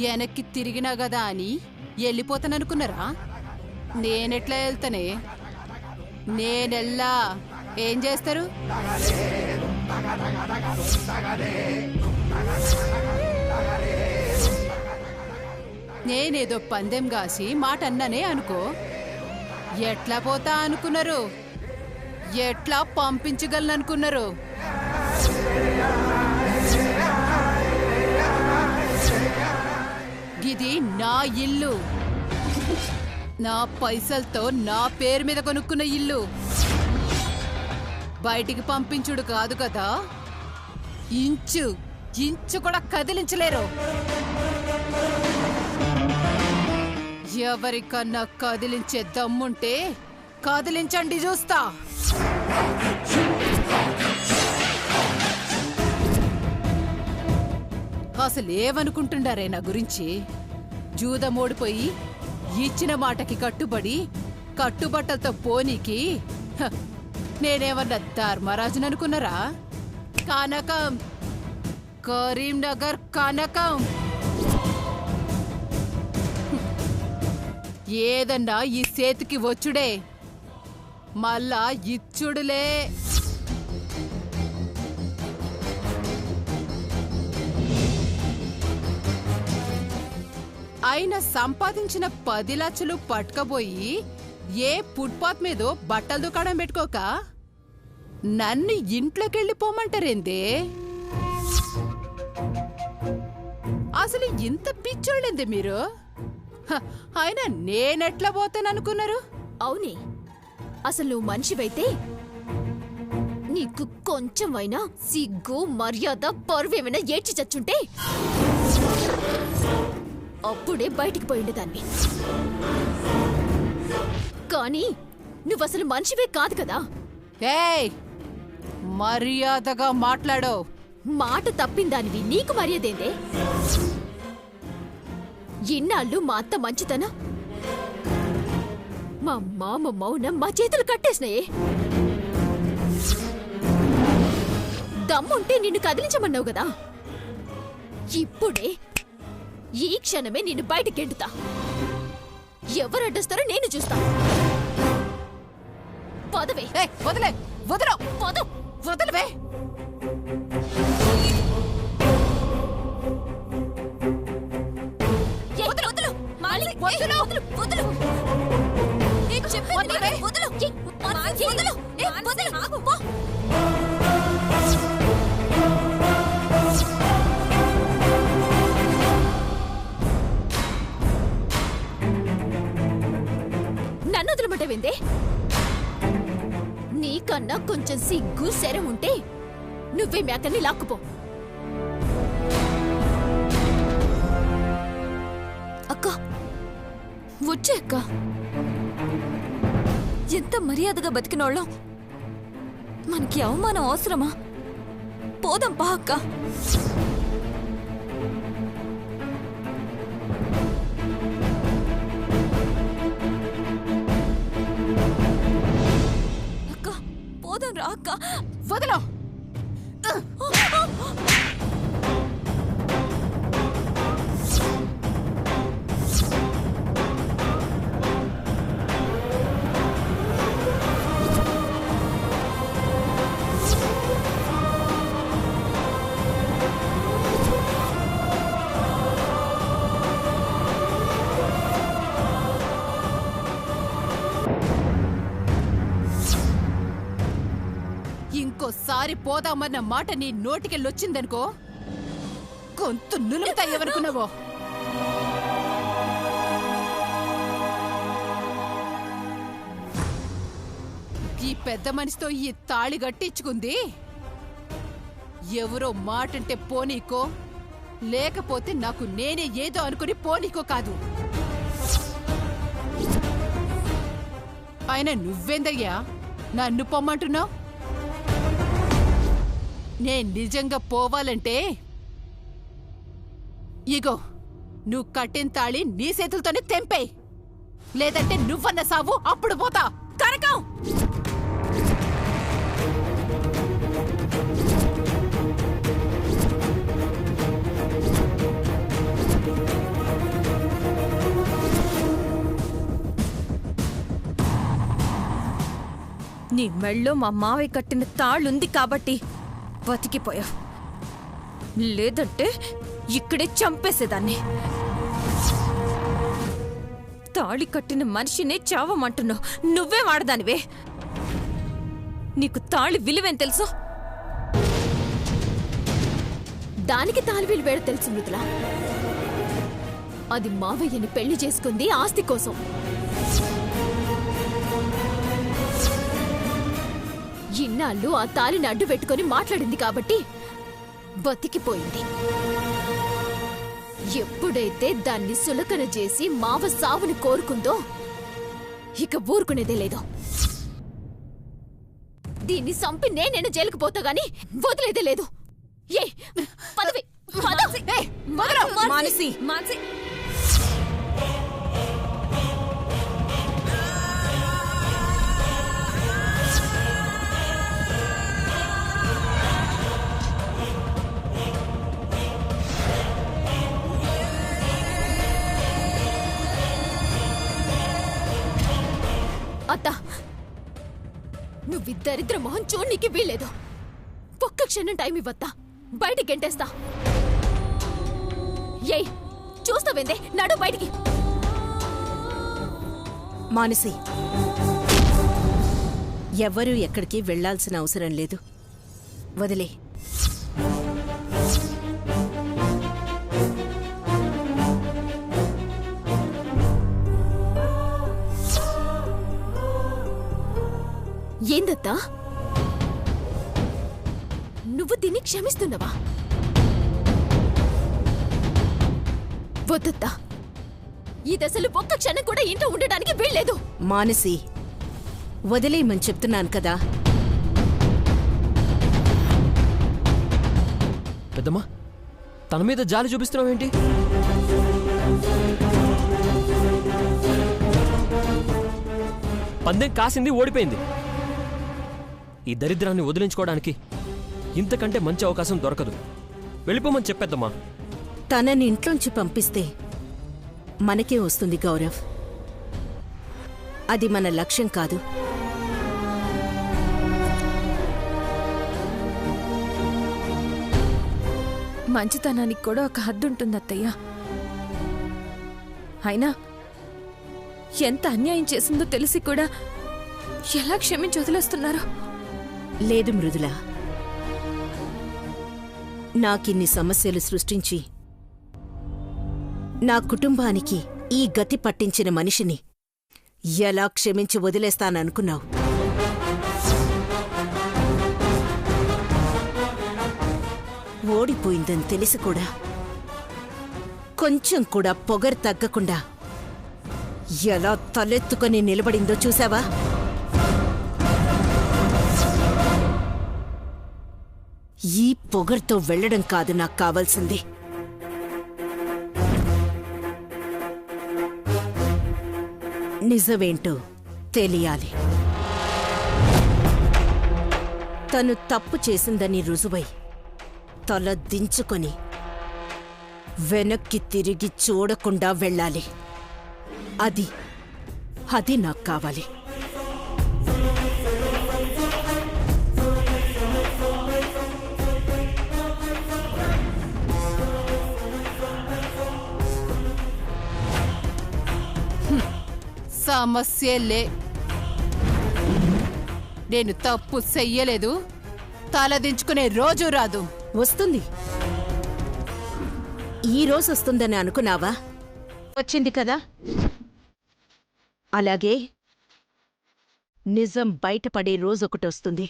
వెనక్కి తిరిగినా గదా అని వెళ్ళిపోతాననుకున్నారా? నేనెట్లా వెళ్తానే? నేనెల్లా ఏం చేస్తారు? నేనేదో పందెం కాసి మాట అన్నానే అనుకో, ఎట్లా పోతా అనుకున్నారు? ఎట్లా పంపించగలననుకున్నారు? ఇది నా ఇల్లు, నా పైసలతో నా పేరు మీద కొనుక్కున్న ఇల్లు. బయటికి పంపించుడు కాదు కదా. ఇంచు ఇంచు కూడా కదిలించలేరు. ఎవరికన్నా కదిలించే దమ్ముంటే కదిలించండి, చూస్తా. అసలేమనుకుంటుండారే నా గురించి? జూదమోడిపోయి ఇచ్చిన మాటకి కట్టుబడి కట్టుబట్టలతో పోనీకి నేనేమన్నా ధర్మరాజుననుకున్నారా? కనకం, కరీంనగర్ కనకం. ఏదన్నా ఈ సేతుకి వచ్చుడే, మళ్ళా ఇచ్చుడులే. ఆయన సంపాదించిన 10 లక్షలు పట్టుకపోయి ఏ ఫుట్పాత్ మీదో బట్టల దుకాణం పెట్టుకోక నన్ను ఇంట్లోకెళ్ళిపోమంటారేందే? అసలు ఇంత పిచ్చోళ్ళేందే మీరు? ఆయన నేనెట్లా పోతాననుకున్నారు? అవునే, అసలు నువ్వు మనిషివైతే నీకు కొంచెమైనా సిగ్గు మర్యాద పరువేమైనా ఏడ్చి చచ్చుంటే అప్పుడే బయటికి పోయిండేదాన్ని. కానీ నువ్వసలు మనిషివే కాదు కదా. ఏయ్, మర్యాదగా మాట్లాడో. మాట తప్పిందానివి నీకు మర్యాదేందే? ఇన్నాళ్ళు మా అత్త మంచితనం, మా మామ మౌనం మా చేతులు కట్టేసినాయే. దమ్ముంటే నిన్ను కదిలించమన్నావు కదా. ఇప్పుడే ఈ క్షణమే నిన్ను బయటికెంటుతా. ఎవరు అడ్డొస్తారో నేను చూస్తా. పదవే. వదిలే, వదలు, వదలవే. నన్ను వదలమంటావేందే? నీకన్నా కొంచెం సిగ్గు శరం ఉంటే నువ్వే మేకల్ని లాక్కుపో. అక్క వచ్చే అక్క, ఎంత మర్యాదగా బతికినోళ్ళం మనకి అవమానం అవసరమా? పోదాం పా అక్క. అక్క పోదాం రా అక్క. వదలో. ఇంకోసారి పోదామన్న మాట నీ నోటికెళ్ళొచ్చిందనుకో, గొంతు నులుగుతాయేమనుకున్నావో. ఈ పెద్ద మనిషితో ఈ తాళి గట్టించుకుంది ఎవరో మాటంటే పోనీకో, లేకపోతే నాకు నేనే ఏదో అనుకుని పోనీకో కాదు. ఆయన నువ్వేందయ్యా నన్ను పొమ్మంటున్నావు? నేను నిజంగా పోవాలంటే ఇగో నువ్వు కట్టిన తాళి నీ చేతులతోనే తెంపేయ్, లేదంటే నువ్వన్న సావు, అప్పుడు పోతా. కనకం, నీ మెళ్ళో మా మావయ్య కట్టిన తాళ్ళుంది కాబట్టి బతికిపోయావు. లేదంటే ఇక్కడే చంపేసేదాన్ని. తాళి కట్టిన మనిషినే చావమంటున్నావు. నువ్వే వాడదానివే. నీకు తాళి విలువేం తెలుసు? దానికి తాలివేలు వేడ తెలుసు మృదుల. అది మావయ్యని పెళ్లి చేసుకుంది ఆస్తి కోసం. ఇన్నాళ్ళు ఆ తాలిని అడ్డు పెట్టుకుని మాట్లాడింది కాబట్టి బతికిపోయింది. ఎప్పుడైతే దాన్ని సులకన చేసి మావ సావుని కోరుకుందో ఇక ఊరుకునేదే లేదు. దీన్ని సంపి నేనైనా జైలుకు పోతా గాని వదిలేదే లేదు. ఏ పదవి మానసి మానసి అత్త, నువ్విద్దరిద్ర మొహం చూడనీకి వీల్లేదు. ఒక్క క్షణం టైం ఇవ్వత్తా, బయటికి గెంటేస్తా. ఏయ్ చూస్తావేందే, నడు బయటికి. మానసి, ఎవ్వరూ ఎక్కడికి వెళ్లాల్సిన అవసరం లేదు. వదిలే. ఏందత్తా, నువ్వు దీన్ని క్షమిస్తున్నావా? వద్దత్తా, ఈ దశలు ఒక్క క్షణం కూడా ఇంట్లో ఉండడానికి వీల్లేదు. మానసి, వదిలేయమని చెప్తున్నాను కదా. పెద్దమ్మా, తన మీద జాలి చూపిస్తున్నావేంటి? పందెం కాసింది, ఓడిపోయింది. ఈ దరిద్రాన్ని వదిలించుకోవడానికి ఇంతకంటే మంచి అవకాశం దొరకదు. వెళ్ళిపోమని చెప్పేద్దమ్మా. తనని ఇంట్లోంచి పంపిస్తే మనకే వస్తుంది గౌరవ్. అది మన లక్ష్యం కాదు. మంచితనానికి కూడా ఒక హద్దు ఉంటుంది అత్తయ్య. అయినా ఎంత అన్యాయం చేసిందో తెలిసి కూడా ఎలా క్షమించి వదిలేస్తున్నారు? లేదు మృదుల, నాకిన్ని సమస్యలు సృష్టించి నా కుటుంబానికి ఈ గతి పట్టించిన మనిషిని ఎలా క్షమించి వదిలేస్తాననుకున్నావు? ఓడిపోయిందని తెలిసి కూడా కొంచెం కూడా పొగరు తగ్గకుండా ఎలా తలెత్తుకొని నిలబడిందో చూసావా? ఈ పొగర్తో వెళ్లడం కాదు నాకు కావాల్సింది. నిజమేంటో తెలియాలి. తను తప్పు చేసిందని రుజువై తల దించుకొని వెనక్కి తిరిగి చూడకుండా వెళ్ళాలి. అది అది నాకు కావాలి. సమస్యలే. నేను తప్పు చెయ్యలేదు, తలదించుకునే రోజు రాదు. వస్తుంది. ఈ రోజు వస్తుందని అనుకున్నావా? వచ్చింది కదా. అలాగే నిజం బయటపడే రోజొకటొస్తుంది.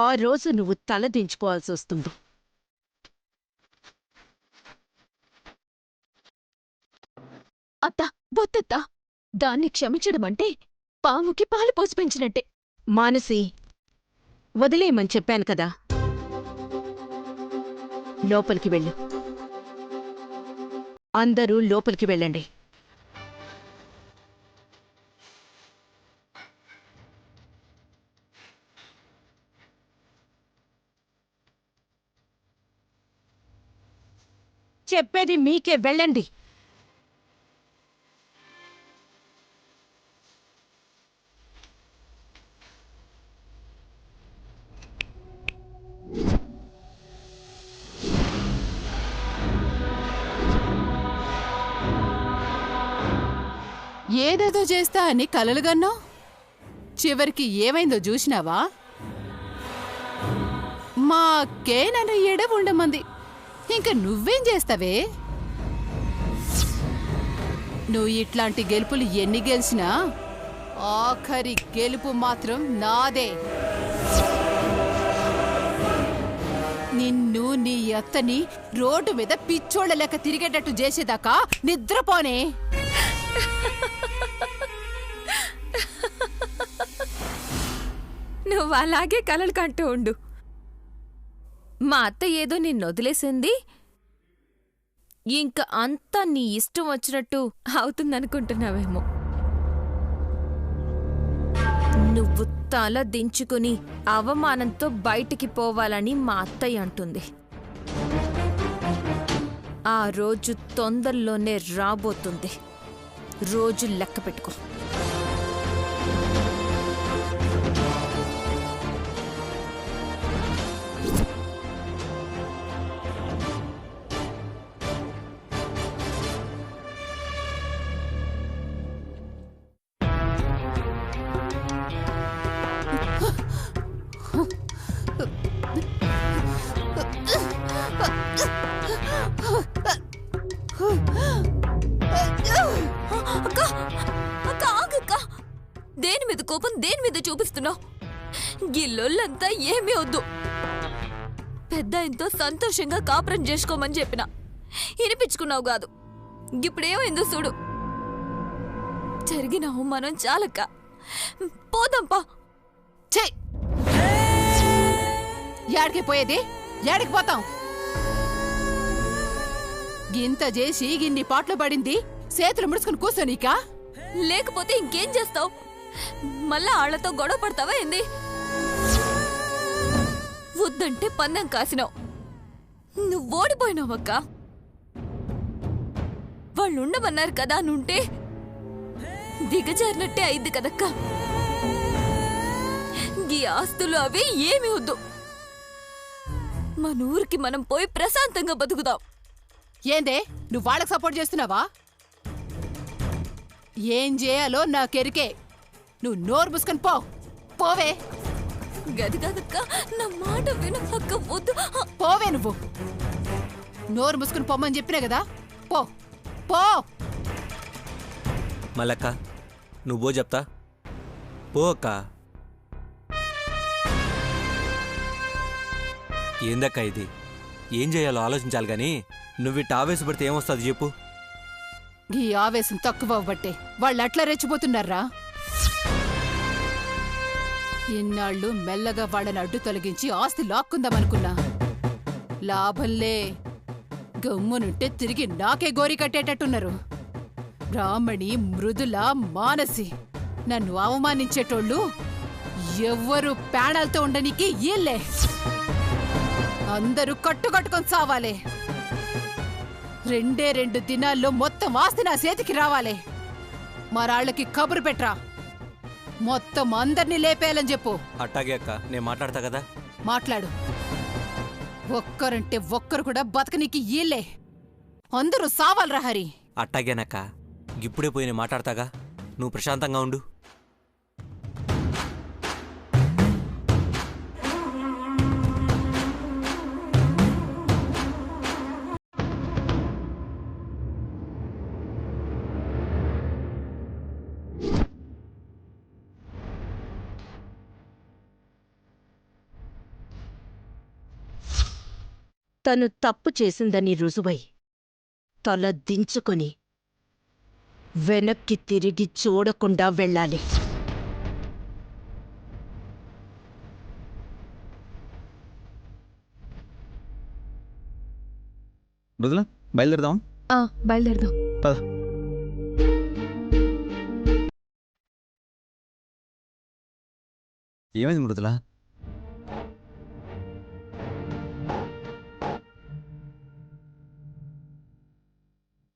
ఆ రోజు నువ్వు తలదించుకోవాల్సి వస్తుంది. అత్త, బొత్తత్త, దాన్ని క్షమించడం అంటే పాముకి పాలు పోసి పెంచినట్టే. మానసి, వదిలేయమని చెప్పాను కదా. లోపలికి వెళ్ళు. అందరూ లోపలికి వెళ్ళండి. చెప్పేది మీకే, వెళ్ళండి. ఏదేదో చేస్తా అని కలలుగన్నావు చివరికి ఏమైందో చూసినావా మాకే నన్ను ఎడ ఉండమంది ఇంక నువ్వేం చేస్తావే నువ్వు ఇట్లాంటి గెలుపులు ఎన్ని గెలిచినా ఆఖరి గెలుపు మాత్రం నాదే నిన్ను నీ అత్తని రోడ్డు మీద పిచ్చోళ్ళ లెక్క తిరిగేటట్టు చేసేదాకా నిద్రపోనే నువ్వు అలాగే కలలు కంటూ ఉండు. మా అత్త ఏదో నిన్ను వదిలేసింది, ఇంక అంతా నీ ఇష్టం వచ్చినట్టు అవుతుందనుకుంటున్నావేమో. నువ్వు తల దించుకుని అవమానంతో బయటికి పోవాలని మా అత్తయ్య అంటుంది. ఆ రోజు తొందరలోనే రాబోతుంది. రోజు లెక్క పెట్టుకో. దేని మీద కోపం దేని మీద చూపిస్తున్నావు? గిల్లొల్లంతా ఏమీ వద్దు. పెద్ద ఆయనతో సంతోషంగా కాపురం చేసుకోమని చెప్పిన వినిపించుకున్నావు కాదు. ఇప్పుడేమైందో చూడు. జరిగిన అవమానం చాలక్క పోదాంపా. ఛే యాడికి పోయేది? యాడికి పోతాం? గింత చేసి గిన్ని పాటలు పడింది చేతులు ముడుచుకుని కూర్చోనీకా? లేకపోతే ఇంకేం చేస్తావు? మళ్ళా ఆళ్లతో గొడవ పడతావా ఏంది? వద్దంటే పందెం కాసినావు. నువ్వు ఓడిపోయినావక్క. వాళ్ళు ఉండమన్నారు కదా నుంటే దిగజారినట్టే అయింది కదక్క. ఈ ఆస్తులు అవి ఏమి వద్దు. మన ఊరికి మనం పోయి ప్రశాంతంగా బతుకుదాం. ఏందే నువ్వు వాళ్ళకి సపోర్ట్ చేస్తున్నావా? ఏం చేయాలో నాకెరికే. నువ్వు నోరు మూసుకొని పోవే. గది కాదక్క, నా మాట విను అక్క. వద్దు. పోవే నువ్వు. నోరు మూసుకుని పొమ్మని చెప్పినా కదా, పో పో. మళ్ళక్క నువ్వో చెప్తా పో అక్క. ఏందక్క ఇది? ఏం చేయాలో ఆలోచించాలి గాని నువ్విట్ట ఆవేశపడితే ఏమొస్తుంది చెప్పు? ఈ ఆవేశం తక్కువ అవ్వబట్టే వాళ్ళు అట్లా రెచ్చిపోతున్నారా? ఇన్నాళ్ళు మెల్లగా వాళ్ళని అడ్డు తొలగించి ఆస్తి లాక్కుందామనుకున్నా. లాభంలే. గమ్మునుంటే తిరిగి నాకే గోరి కట్టేటట్టున్నారు. బ్రాహ్మణి, మృదుల, మానసి నన్ను అవమానించేటోళ్ళు ఎవ్వరూ ప్రాణాలతో ఉండనీకి ఈళ్ళే. అందరూ కట్టుకట్టుకొని చావాలే. 2 దినాల్లో మొత్తం ఆస్తి నా చేతికి రావాలే. మరాళ్ళకి కబురు పెట్రా. మొత్తం అందరినీ లేపేయాలని చెప్పు. అట్టాగే అక్క, నేను మాట్లాడతా కదా. మాట్లాడు. ఒక్కరంటే ఒక్కరు కూడా బతకనీకి ఈళ్ళే. అందరూ సావాలరా హరి. అట్టాగేనక్క, ఇప్పుడే పోయి నేను మాట్లాడతాగా. నువ్వు ప్రశాంతంగా ఉండు. తను తప్పు చేసిందని రుజువై తల దించుకొని వెనక్కి తిరిగి చూడకుండా వెళ్ళాలి. మృదుల బయలుదేరదాం. బయలుదేరదాం. పద. ఏమైంది మృదుల?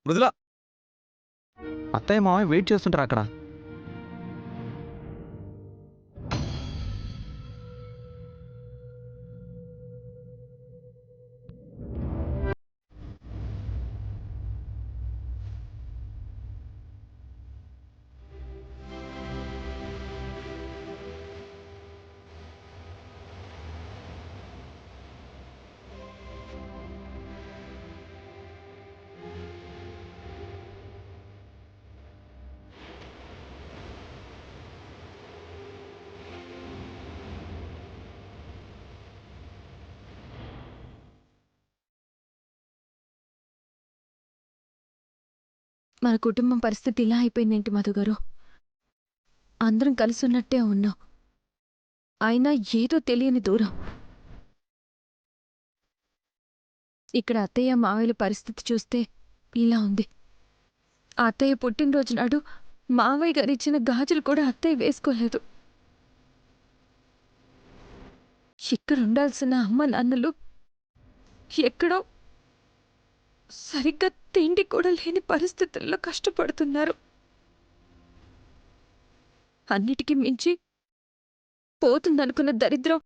మృదుల, అత్తయ్య మామయ్య వెయిట్ చేస్తుంటారు అక్కడ. మన కుటుంబం పరిస్థితి ఇలా అయిపోయిందేంటి మధుగారు? అందరం కలిసి ఉన్నట్టే ఉన్నాం, అయినా ఏదో తెలియని దూరం. ఇక్కడ అత్తయ్య మావయ్యల పరిస్థితి చూస్తే ఇలా ఉంది. ఆ అత్తయ్య పుట్టినరోజు నాడు మావయ్య గారు ఇచ్చిన గాజులు కూడా అత్తయ్య వేసుకోలేదు. ఇక్కడ ఉండాల్సిన అమ్మ నాన్నలు ఎక్కడో సరిగ్గా తిండి కూడా లేని పరిస్థితుల్లో కష్టపడుతున్నారు. అన్నిటికీ మించి పోతుందనుకున్న దరిద్రం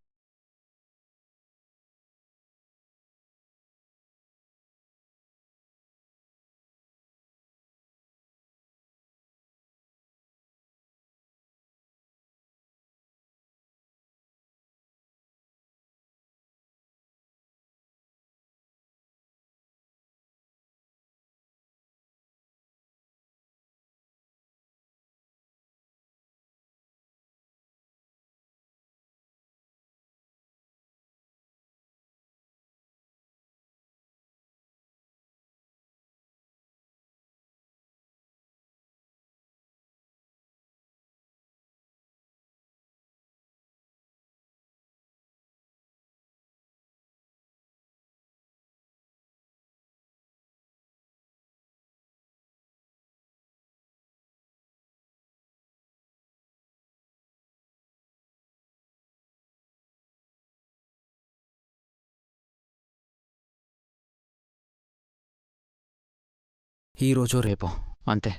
ఈ రోజు రేపో అంతే.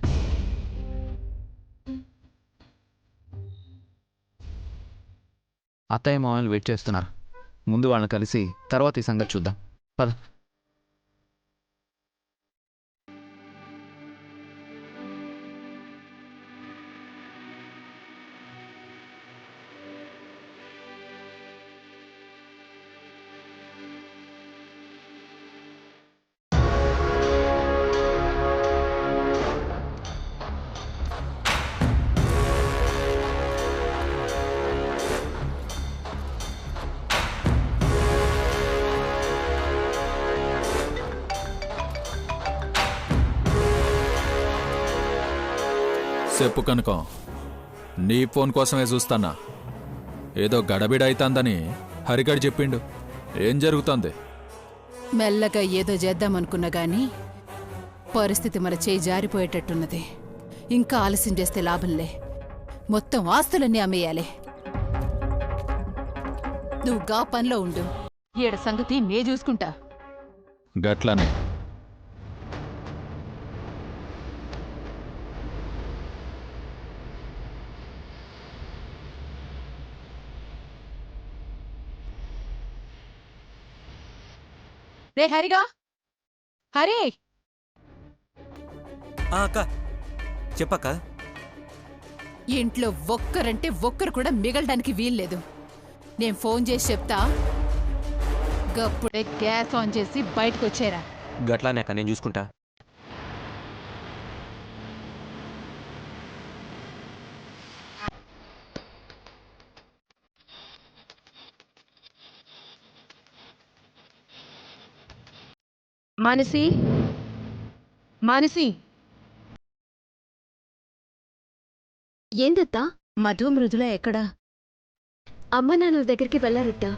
అత్తయ్య మామయ్యలు వెయిట్ చేస్తున్నారు. ముందు వాళ్ళని కలిసి తర్వాత ఈ సంగతి చూద్దాం. పద. చెప్పు కనుకం, నీ ఫోన్ కోసమే చూస్తానా. ఏదో గడబిడ అయితాందని హరిగడ్ చెప్పిండు. ఏం జరుగుతుంది? మెల్లగా ఏదో చేద్దామనుకున్నా గాని పరిస్థితి మన చేయి జారిపోయేటట్టున్నది. ఇంకా ఆలస్యం చేస్తే లాభంలే. మొత్తం ఆస్తులన్నీ అమ్మేయాలి. నువ్వు గా పనిలో ఉండు, ఈడ సంగతి నే చూసుకుంటా. గట్లనే. రే హరిగా, హరి! అక్క చెప్పక్క. ఇంట్లో ఒక్కరంటే ఒక్కరు కూడా మిగలడానికి వీల్లేదు. నేను ఫోన్ చేసి చెప్తా, గప్పుడే గ్యాస్ ఆన్ చేసి బయటకు వచ్చేరా. గట్లానే అక్క, నేను చూసుకుంటా. మానసి, మానసి! ఏందత్తా? మధు మృదుల ఎక్కడా? అమ్మ నాన్నల దగ్గరికి వెళ్ళారత్తా.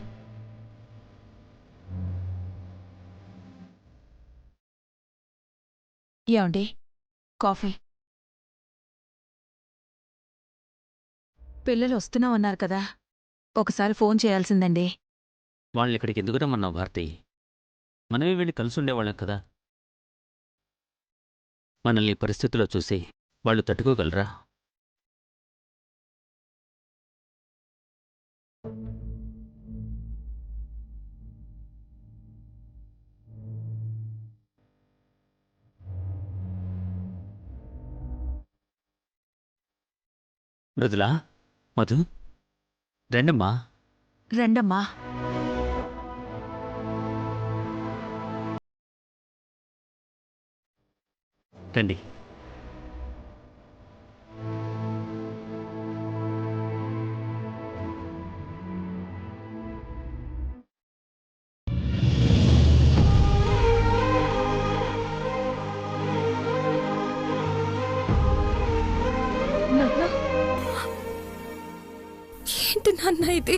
ఏమండి, కాఫీ? పిల్లలు వస్తున్నామన్నారు కదా, ఒకసారి ఫోన్ చేయాల్సిందండి. వాళ్ళని ఇక్కడికి ఎందుకు రమ్మన్నావు భారతి? మనమే వెళ్ళి కలిసి ఉండేవాళ్ళం కదా. మనల్ని ఈ పరిస్థితిలో చూసి వాళ్ళు తట్టుకోగలరా? మృదులా, మధు, రండమ్మా. రండమ్మా. రండి. ఏంటి నాన్న ఇది?